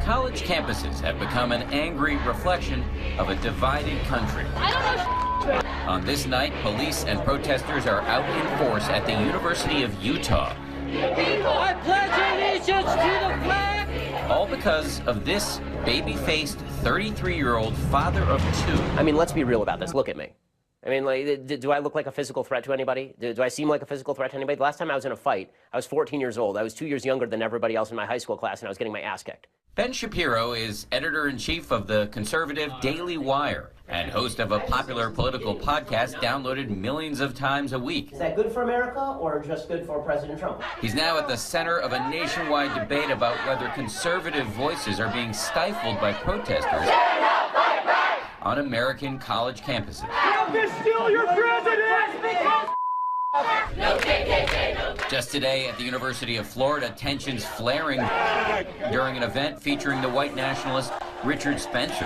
College campuses have become an angry reflection of a divided country. On this night, police and protesters are out in force at the University of Utah. I pledge allegiance to the flag! All because of this baby-faced 33-year-old father of two. I mean, let's be real about this. Look at me. I mean, like, do I look like a physical threat to anybody? Do I seem like a physical threat to anybody? The last time I was in a fight, I was 14 years old. I was 2 years younger than everybody else in my high school class, and I was getting my ass kicked. Ben Shapiro is editor-in-chief of the conservative Daily Wire and host of a popular political podcast downloaded millions of times a week. Is that good for America or just good for President Trump? He's now at the center of a nationwide debate about whether conservative voices are being stifled by protesters on American college campuses. They're still your president! Just today at the University of Florida, tensions flaring during an event featuring the white nationalist Richard Spencer.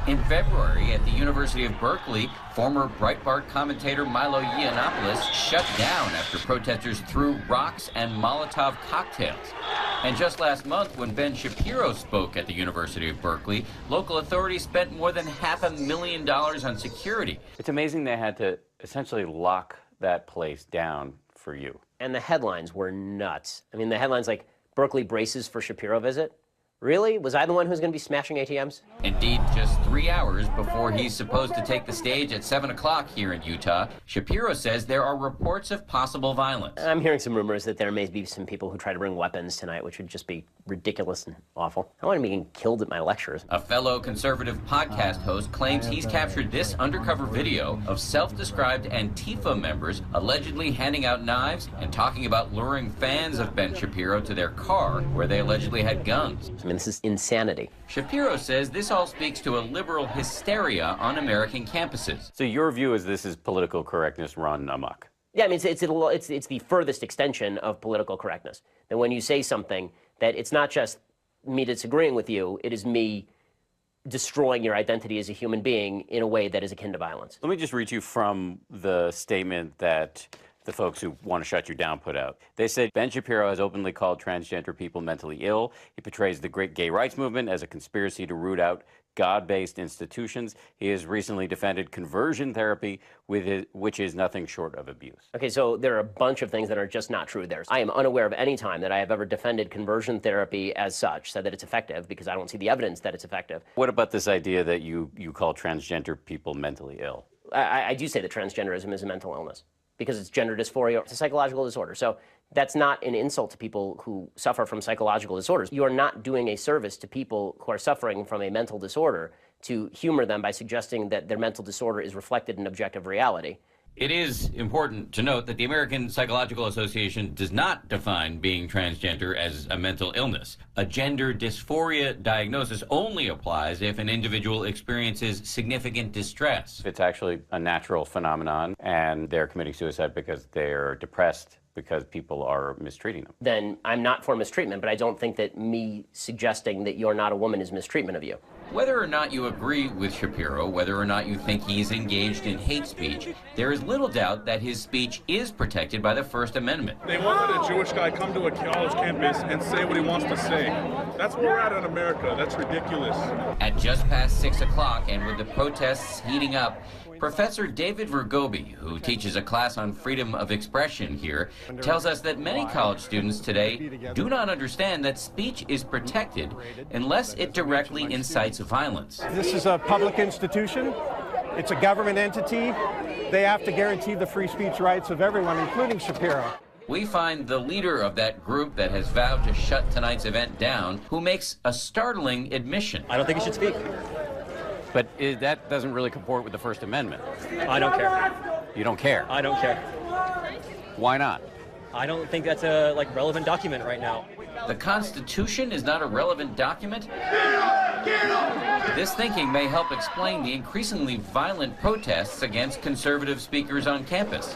In February, at the University of Berkeley, former Breitbart commentator Milo Yiannopoulos shut down after protesters threw rocks and Molotov cocktails. And just last month, when Ben Shapiro spoke at the University of Berkeley, local authorities spent more than $500,000 on security. It's amazing they had to essentially lock that place down for you. And the headlines were nuts. I mean, the headlines like, Berkeley braces for Shapiro visit. Really? Was I the one who's going to be smashing ATMs? Indeed, just 3 hours before he's supposed to take the stage at 7 o'clock here in Utah, Shapiro says there are reports of possible violence. I'm hearing some rumors that there may be some people who try to bring weapons tonight, which would just be ridiculous and awful. I don't want to be getting killed at my lectures. A fellow conservative podcast host claims he's captured this undercover video of self-described Antifa members allegedly handing out knives and talking about luring fans of Ben Shapiro to their car where they allegedly had guns. I mean, this is insanity. Shapiro says this all speaks to a liberal hysteria on American campuses. So your view is this is political correctness run amok? Yeah, I mean, it's the furthest extension of political correctness. That when you say something, that it's not just me disagreeing with you, it is me destroying your identity as a human being in a way that is akin to violence. Let me just read you from the statement that the folks who want to shut you down put out. They said, Ben Shapiro has openly called transgender people mentally ill. He portrays the great gay rights movement as a conspiracy to root out God-based institutions. He has recently defended conversion therapy, which is nothing short of abuse. Okay, so there are a bunch of things that are just not true there. I am unaware of any time that I have ever defended conversion therapy as such, said that it's effective, because I don't see the evidence that it's effective. What about this idea that you call transgender people mentally ill? I do say that transgenderism is a mental illness, because it's gender dysphoria. It's a psychological disorder. So that's not an insult to people who suffer from psychological disorders. You are not doing a service to people who are suffering from a mental disorder to humor them by suggesting that their mental disorder is reflected in objective reality. It is important to note that the American Psychological Association does not define being transgender as a mental illness. A gender dysphoria diagnosis only applies if an individual experiences significant distress. It's actually a natural phenomenon, and they're committing suicide because they're depressed because people are mistreating them. Then I'm not for mistreatment, but I don't think that me suggesting that you're not a woman is mistreatment of you. Whether or not you agree with Shapiro, whether or not you think he's engaged in hate speech, there is little doubt that his speech is protected by the First Amendment. They won't let a Jewish guy come to a college campus and say what he wants to say. That's where we're at in America. That's ridiculous. At just past 6 o'clock, and with the protests heating up, Professor David Vergobi, who teaches a class on freedom of expression here, tells us that many college students today do not understand that speech is protected unless it directly incites violence. This is a public institution. It's a government entity. They have to guarantee the free speech rights of everyone, including Shapiro. We find the leader of that group that has vowed to shut tonight's event down, who makes a startling admission. I don't think he should speak. But that doesn't really comport with the First Amendment. I don't care. You don't care? I don't care. Why not? I don't think that's a relevant document right now. The Constitution is not a relevant document? This thinking may help explain the increasingly violent protests against conservative speakers on campus.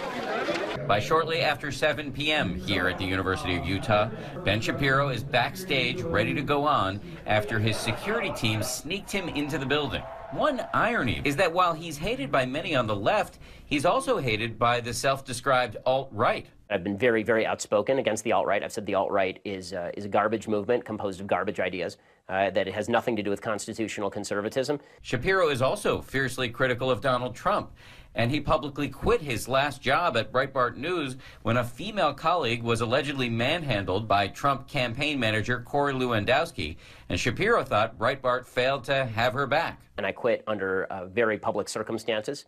By shortly after 7 p.m. here at the University of Utah, Ben Shapiro is backstage ready to go on after his security team sneaked him into the building. One irony is that while he's hated by many on the left, he's also hated by the self-described alt-right. I've been very, very outspoken against the alt-right. I've said the alt-right is a garbage movement composed of garbage ideas, that it has nothing to do with constitutional conservatism. Shapiro is also fiercely critical of Donald Trump, and he publicly quit his last job at Breitbart News when a female colleague was allegedly manhandled by Trump campaign manager Corey Lewandowski, and Shapiro thought Breitbart failed to have her back. And I quit under very public circumstances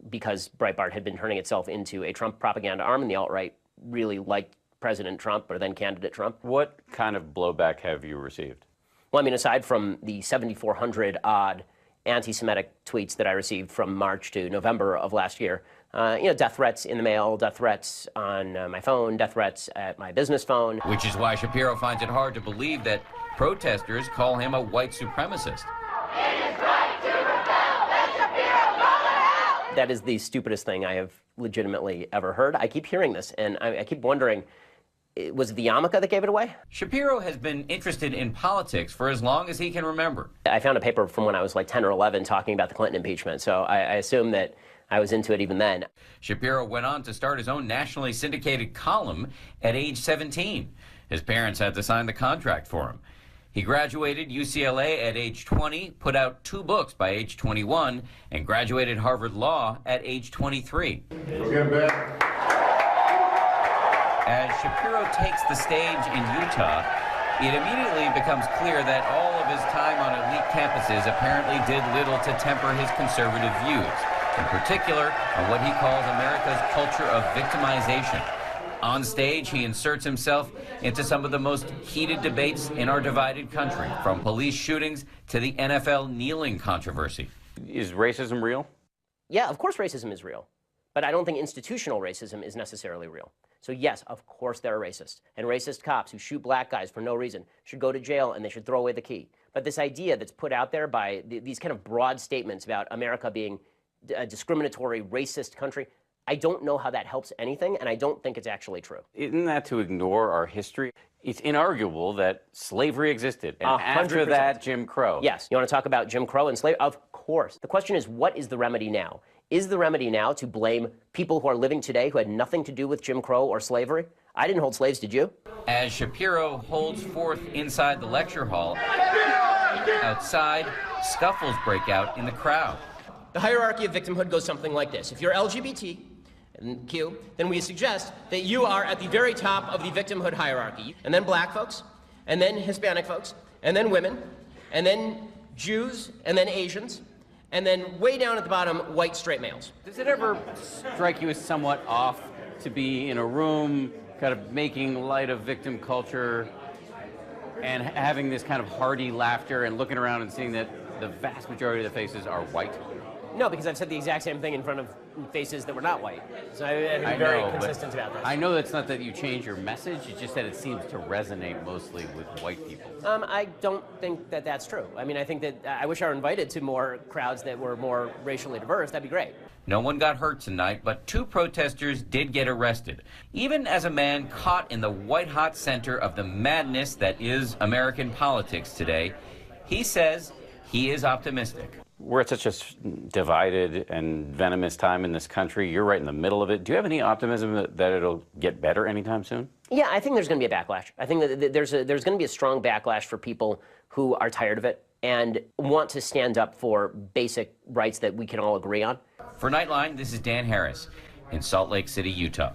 because Breitbart had been turning itself into a Trump propaganda arm, and the alt-right really liked President Trump, or then candidate Trump. What kind of blowback have you received? Well, I mean, aside from the 7,400 odd anti-Semitic tweets that I received from March to November of last year, death threats in the mail, death threats on my phone, death threats at my business phone. Which is why Shapiro finds it hard to believe that protesters call him a white supremacist. That is the stupidest thing I have legitimately ever heard. I keep hearing this, and I keep wondering, was it the yarmulke that gave it away? Shapiro has been interested in politics for as long as he can remember. I found a paper from when I was like 10 or 11 talking about the Clinton impeachment, so I assume that I was into it even then. Shapiro went on to start his own nationally syndicated column at age 17. His parents had to sign the contract for him. He graduated UCLA at age 20, put out 2 books by age 21, and graduated Harvard Law at age 23. As Shapiro takes the stage in Utah, it immediately becomes clear that all of his time on elite campuses apparently did little to temper his conservative views, in particular on what he calls America's culture of victimization. On stage, he inserts himself into some of the most heated debates in our divided country, from police shootings to the NFL kneeling controversy. Is racism real? Yeah, of course racism is real, but I don't think institutional racism is necessarily real. So yes, of course there are racists, and racist cops who shoot black guys for no reason should go to jail and they should throw away the key. But this idea that's put out there by these kind of broad statements about America being a discriminatory, racist country, I don't know how that helps anything, and I don't think it's actually true. Isn't that to ignore our history? It's inarguable that slavery existed, and after 100%. that, Jim Crow. Yes. You want to talk about Jim Crow and slavery? Of course. The question is, what is the remedy now? Is the remedy now to blame people who are living today who had nothing to do with Jim Crow or slavery? I didn't hold slaves, did you? As Shapiro holds forth inside the lecture hall, outside, scuffles break out in the crowd. The hierarchy of victimhood goes something like this. If you're LGBT, and Q, then we suggest that you are at the very top of the victimhood hierarchy. And then black folks, and then Hispanic folks, and then women, and then Jews, and then Asians, and then way down at the bottom, white straight males. Does it ever strike you as somewhat off to be in a room kind of making light of victim culture and having this kind of hearty laughter and looking around and seeing that the vast majority of the faces are white? No, because I've said the exact same thing in front of faces that were not white. So I've been very consistent about this. I know it's not that you change your message, it's just that it seems to resonate mostly with white people. I don't think that that's true. I mean, I think that I wish I were invited to more crowds that were more racially diverse. That'd be great. No one got hurt tonight, but 2 protesters did get arrested, even as a man caught in the white-hot center of the madness that is American politics today. He says he is optimistic. We're at such a divided and venomous time in this country. You're right in the middle of it. Do you have any optimism that it'll get better anytime soon? Yeah, I think there's going to be a backlash. I think that there's going to be a strong backlash for people who are tired of it and want to stand up for basic rights that we can all agree on. For Nightline, this is Dan Harris in Salt Lake City, Utah.